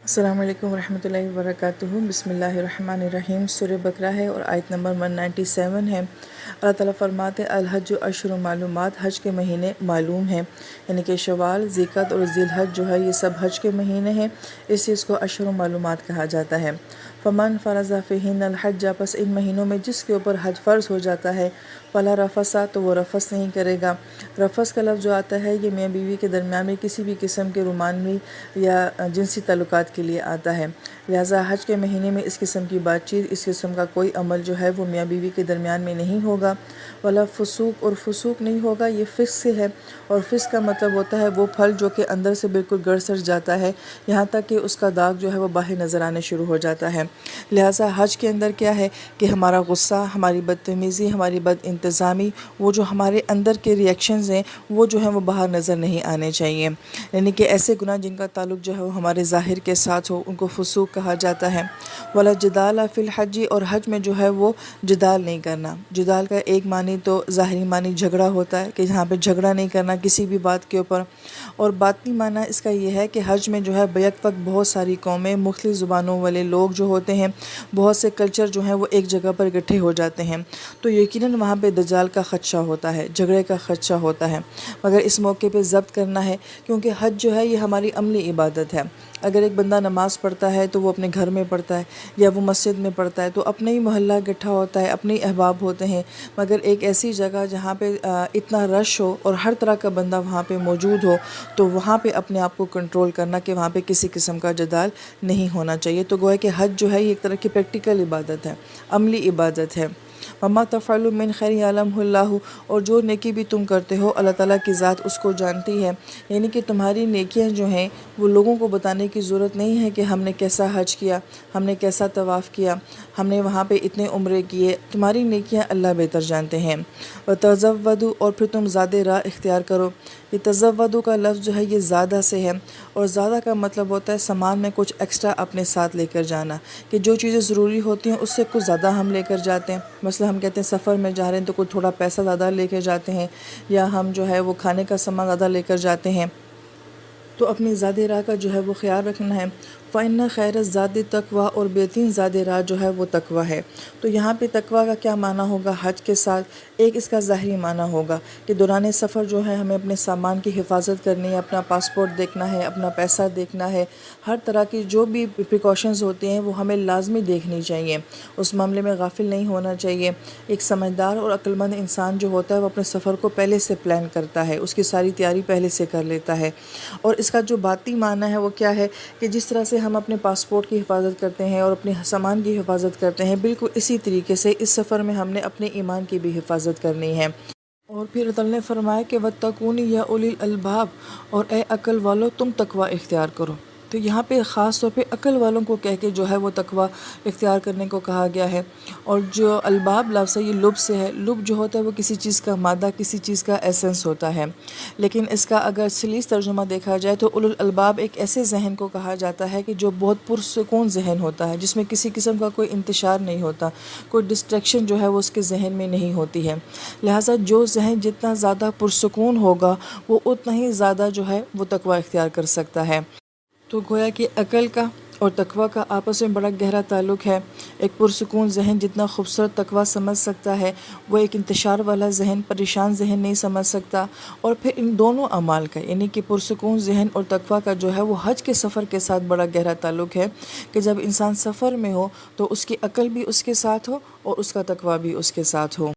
السلام علیکم ورحمۃ اللہ وبرکاتہ۔ بسم اللہ الرحمن الرحیم۔ سورہ بقرہ ہے اور آیت نمبر 197 ہے۔ اللہ تعالیٰ فرماتے الحج اشہر معلومات، حج کے مہینے معلوم ہیں، یعنی کہ شوال، ذیقعد اور ذی الحج جو ہے یہ سب حج کے مہینے ہیں، اس چیز کو اشہر معلومات کہا جاتا ہے۔ فمن فرض فیہن الحج، پس ان مہینوں میں جس کے اوپر حج فرض ہو جاتا ہے، فلا رفث، تو وہ رفث نہیں کرے گا۔ رفث کا لفظ جو آتا ہے یہ میاں بیوی کے درمیان میں کسی بھی قسم کے رومانوی یا جنسی تعلقات کے لیے آتا ہے، لہٰذا حج کے مہینے میں اس قسم کی بات چیت، اس قسم کا کوئی عمل جو ہے وہ میاں بیوی کے درمیان میں نہیں ہوگا۔ ولا فسوق، اور فسوق نہیں ہوگا، یہ فسق سے ہے، اور فسق کا مطلب ہوتا ہے وہ پھل جو کہ اندر سے بالکل گڑ سڑ جاتا ہے، یہاں تک کہ اس کا داغ جو ہے وہ باہر نظر آنے شروع ہو جاتا ہے۔ لہٰذا حج کے اندر کیا ہے کہ ہمارا غصہ، ہماری بدتمیزی، ہماری بد انتظامی، وہ جو ہمارے اندر کے ریئیکشنز ہیں وہ جو ہیں وہ باہر نظر نہیں آنے چاہیے، یعنی کہ ایسے گناہ جن کا تعلق جو ہے وہ ہمارے ظاہر کے ساتھ ہو ان کو فسوق کہا جاتا ہے۔ ولا جدال فی الحج، اور حج میں جو ہے وہ جدال نہیں کرنا۔ جدال کا ایک معنی تو ظاہری معنی جھگڑا ہوتا ہے کہ یہاں پہ جھگڑا نہیں کرنا کسی بھی بات کے اوپر، اور باطنی معنی اس کا یہ ہے کہ حج میں جو ہے بیک وقت بہت ساری قومیں، مختلف زبانوں والے لوگ جو ہوتے ہیں، بہت سے کلچر جو ہیں وہ ایک جگہ پر اکٹھے ہو جاتے ہیں، تو یقیناً وہاں پہ دجال کا خدشہ ہوتا ہے، جھگڑے کا خدشہ ہوتا ہے، مگر اس موقع پہ ضبط کرنا ہے، کیونکہ حج جو ہے یہ ہماری عملی عبادت ہے۔ اگر ایک بندہ نماز پڑھتا ہے تو وہ اپنے گھر میں پڑھتا ہے یا وہ مسجد میں پڑھتا ہے تو اپنے ہی محلہ اکٹھا ہوتا ہے، اپنے ہی احباب ہوتے ہیں، مگر ایک ایسی جگہ جہاں پہ اتنا رش ہو اور ہر طرح کا بندہ وہاں پہ موجود ہو، تو وہاں پہ اپنے آپ کو کنٹرول کرنا کہ وہاں پہ کسی قسم کا جدال نہیں ہونا چاہیے۔ تو گویا کہ حج جو ہے یہ ایک طرح کی پریکٹیکل عبادت ہے، عملی عبادت ہے۔ وما تفعلوا من خیر یعلمہ اللہ، اور جو نیکی بھی تم کرتے ہو اللہ تعالیٰ کی ذات اس کو جانتی ہے، یعنی کہ تمہاری نیکیاں جو ہیں وہ لوگوں کو بتانے کی ضرورت نہیں ہے کہ ہم نے کیسا حج کیا، ہم نے کیسا طواف کیا، ہم نے وہاں پہ اتنے عمرے کیے، تمہاری نیکیاں اللہ بہتر جانتے ہیں۔ وتزودوا، اور پھر تم زیادہ راہ اختیار کرو۔ یہ تزودوا کا لفظ جو ہے یہ زیادہ سے ہے، اور زیادہ کا مطلب ہوتا ہے سامان میں کچھ ایکسٹرا اپنے ساتھ لے کر جانا، کہ جو چیزیں ضروری ہوتی ہیں اس سے کچھ زیادہ ہم لے کر جاتے ہیں۔ مثلا ہم کہتے ہیں سفر میں جا رہے ہیں تو کوئی تھوڑا پیسہ زیادہ لے کے جاتے ہیں، یا ہم جو ہے وہ کھانے کا سامان زیادہ لے کر جاتے ہیں، تو اپنی زاد راہ کا جو ہے وہ خیال رکھنا ہے۔ فَإِنَّ خَيْرَ الزَّادِ التَّقْوَىٰ، اور بہترین زاد راہ جو ہے وہ تقویٰ ہے۔ تو یہاں پہ تقویٰ کا کیا معنی ہوگا حج کے ساتھ؟ ایک اس کا ظاہری معنی ہوگا کہ دوران سفر جو ہے ہمیں اپنے سامان کی حفاظت کرنی ہے، اپنا پاسپورٹ دیکھنا ہے، اپنا پیسہ دیکھنا ہے، ہر طرح کی جو بھی پریکاشنز ہوتی ہیں وہ ہمیں لازمی دیکھنی چاہیے، اس معاملے میں غافل نہیں ہونا چاہیے۔ ایک سمجھدار اور عقل مند انسان جو ہوتا ہے وہ اپنے سفر کو پہلے سے پلان کرتا ہے، اس کی ساری تیاری پہلے سے کر لیتا ہے، اور اس کا جو باطنی معنی ہے وہ کیا ہے کہ جس طرح سے ہم اپنے پاسپورٹ کی حفاظت کرتے ہیں اور اپنے سامان کی حفاظت کرتے ہیں، بالکل اسی طریقے سے اس سفر میں ہم نے اپنے ایمان کی بھی حفاظت کرنی ہے۔ اور پھر اللہ نے فرمایا کہ وَاتَّقُونِ یا اولی الالباب، اور اے عقل والو تم تقوی اختیار کرو۔ تو یہاں پہ خاص طور پہ عقل والوں کو کہہ کے جو ہے وہ تقوی اختیار کرنے کو کہا گیا ہے، اور جو الباب لفظ ہے یہ لب سے ہے۔ لب جو ہوتا ہے وہ کسی چیز کا مادہ، کسی چیز کا ایسنس ہوتا ہے، لیکن اس کا اگر سلیس ترجمہ دیکھا جائے تو اولو الالباب ایک ایسے ذہن کو کہا جاتا ہے کہ جو بہت پرسکون ذہن ہوتا ہے، جس میں کسی قسم کا کوئی انتشار نہیں ہوتا، کوئی ڈسٹریکشن جو ہے وہ اس کے ذہن میں نہیں ہوتی ہے۔ لہٰذا جو ذہن جتنا زیادہ پرسکون ہوگا وہ اتنا ہی زیادہ جو ہے وہ تقوی اختیار کر سکتا ہے۔ تو گویا کہ عقل کا اور تقوی کا آپس میں بڑا گہرا تعلق ہے۔ ایک پرسکون ذہن جتنا خوبصورت تقوی سمجھ سکتا ہے، وہ ایک انتشار والا ذہن، پریشان ذہن نہیں سمجھ سکتا۔ اور پھر ان دونوں اعمال کا، یعنی کہ پرسکون ذہن اور تقوی کا جو ہے وہ حج کے سفر کے ساتھ بڑا گہرا تعلق ہے، کہ جب انسان سفر میں ہو تو اس کی عقل بھی اس کے ساتھ ہو اور اس کا تقوی بھی اس کے ساتھ ہو۔